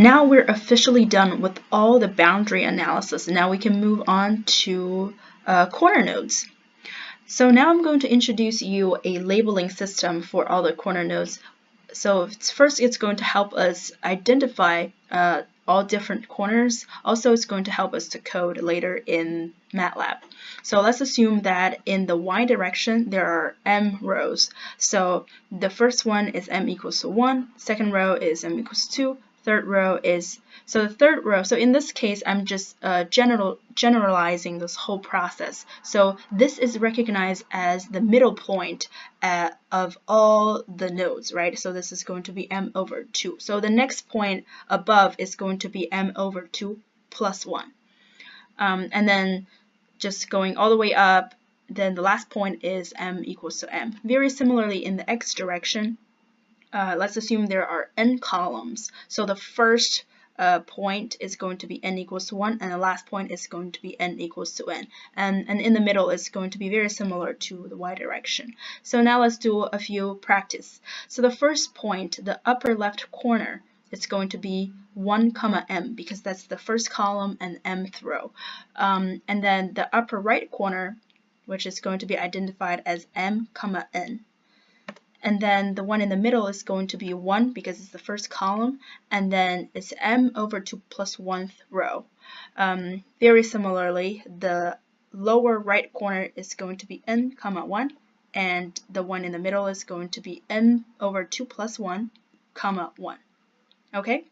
Now we're officially done with all the boundary analysis. Now we can move on to corner nodes. So now I'm going to introduce you a labeling system for all the corner nodes. So first it's going to help us identify all different corners. Also, it's going to help us to code later in MATLAB. So let's assume that in the y direction there are m rows. So the first one is m equals to 1, second row is m equals to 2, third row is, so the third row, so in this case I'm just generalizing this whole process. So this is recognized as the middle point of all the nodes, right? So this is going to be m over 2. So the next point above is going to be m over 2 plus 1. And then just going all the way up, then the last point is m equals to m. Very similarly in the x direction, let's assume there are n columns. So the first point is going to be n equals to 1, and the last point is going to be n equals to n. And in the middle is going to be very similar to the y direction. So now let's do a few practice. So the first point, the upper left corner, it's going to be 1, m, because that's the first column and mth row. And then the upper right corner, which is going to be identified as m, n. And then the one in the middle is going to be 1 because it's the first column, and then it's m over 2 plus 1th row. Very similarly, the lower right corner is going to be n, 1, and the one in the middle is going to be n over 2 plus 1, 1. Okay?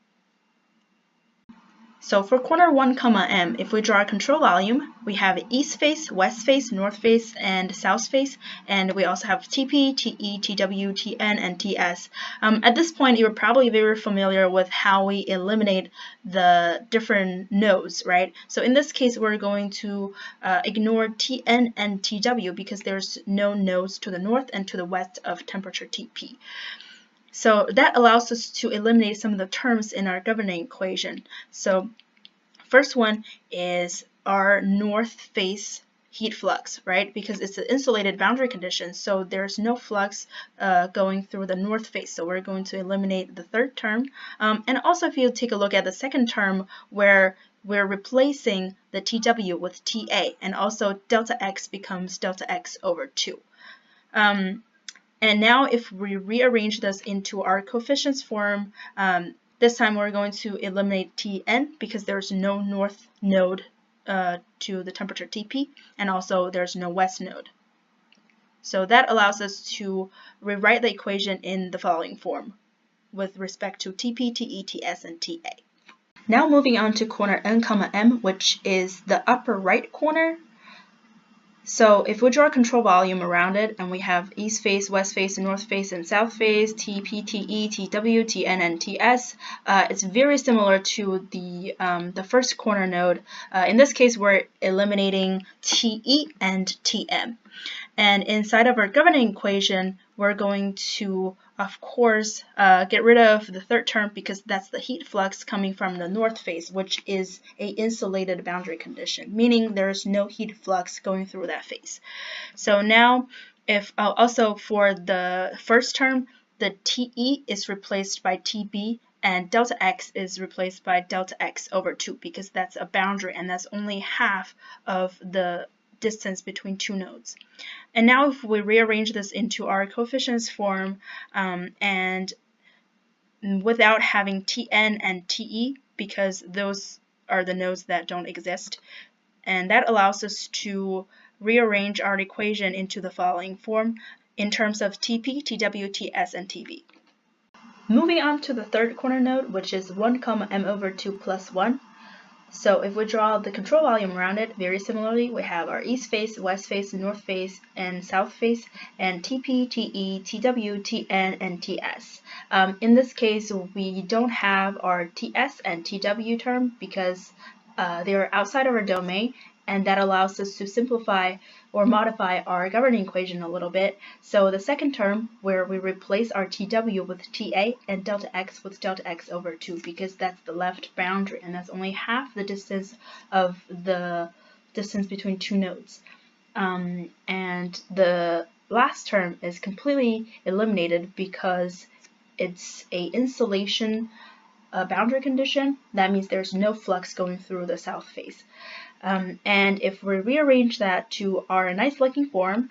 So for corner 1, m, if we draw a control volume, we have east face, west face, north face, and south face, and we also have TP, TE, TW, TN, and TS. At this point, you're probably very familiar with how we eliminate the different nodes, right? So in this case, we're going to ignore TN and TW because there's no nodes to the north and to the west of temperature TP. So that allows us to eliminate some of the terms in our governing equation. So first one is our north face heat flux, right? Because it's an insulated boundary condition, so there's no flux going through the north face. So we're going to eliminate the third term. And also if you take a look at the second term where we're replacing the TW with TA, and also delta X becomes delta X over 2. And now if we rearrange this into our coefficients form, this time we're going to eliminate Tn because there's no north node to the temperature Tp, and also there's no west node. So that allows us to rewrite the equation in the following form with respect to Tp, Te, Ts, and Ta. Now moving on to corner n, m, which is the upper right corner. So if we draw a control volume around it, and we have east face, west face, north face, and south face, TP, TE, TW, TN, and TS, it's very similar to the first corner node. In this case, we're eliminating TE and TM. And inside of our governing equation, we're going to, of course, get rid of the third term because that's the heat flux coming from the north face, which is an insulated boundary condition, meaning there's no heat flux going through that face. So now, if also for the first term, the TE is replaced by TB, and delta X is replaced by delta X over 2 because that's a boundary, and that's only half of the distance between two nodes. And now if we rearrange this into our coefficients form and without having Tn and Te, because those are the nodes that don't exist, and that allows us to rearrange our equation into the following form in terms of Tp, Tw, Ts, and Tv. Moving on to the third corner node, which is 1, m over 2 plus 1. So if we draw the control volume around it, very similarly, we have our east face, west face, north face, and south face, and TP, TE, TW, TN, and TS. In this case, we don't have our TS and TW term because they're outside of our domain, and that allows us to simplify or modify our governing equation a little bit. So the second term, where we replace our TW with TA and delta X with delta X over 2, because that's the left boundary, and that's only half the distance of the distance between two nodes. And the last term is completely eliminated because it's a insulation boundary condition, that means there's no flux going through the south face. And if we rearrange that to our nice looking form,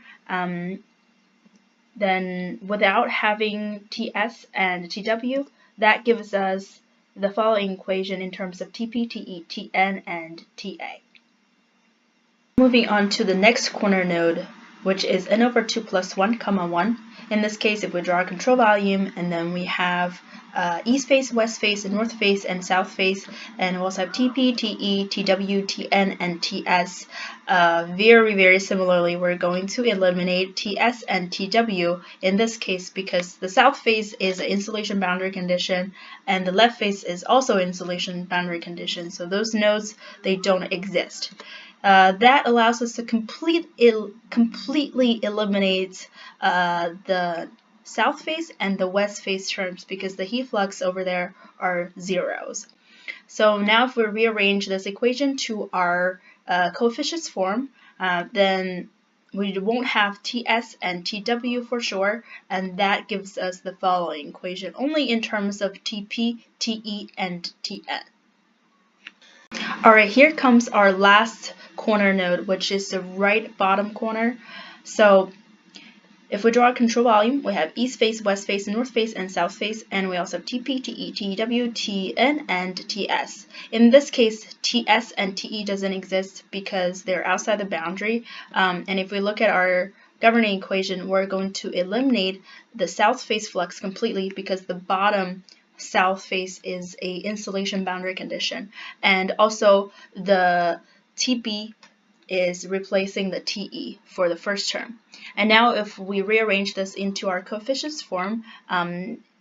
then without having TS and TW, that gives us the following equation in terms of TP, TE, TN, and TA. Moving on to the next corner node, which is n over 2 plus 1, 1. In this case, if we draw a control volume, and then we have east face, west face, north face, and south face, and we also have TP, TE, TW, TN, and TS. Very similarly, we're going to eliminate TS and TW in this case because the south face is an insulation boundary condition, and the left face is also insulation boundary condition. So those nodes, they don't exist. That allows us to completely eliminate the south face and the west face terms because the heat flux over there are zeros. So now if we rearrange this equation to our coefficients form, then we won't have TS and TW for sure, and that gives us the following equation only in terms of TP, TE, and TN. Alright, here comes our last corner node, which is the right bottom corner. So if we draw a control volume, we have east face, west face, north face, and south face, and we also have TP, TE, TW, TN, and TS. In this case, TS and TE doesn't exist because they're outside the boundary, and if we look at our governing equation, we're going to eliminate the south face flux completely because the bottom south face is a insulation boundary condition, and also the TP is replacing the TE for the first term. And now if we rearrange this into our coefficients form,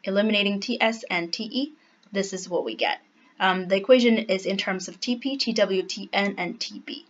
eliminating TS and TE, this is what we get. The equation is in terms of TP, TW, TN, and TB.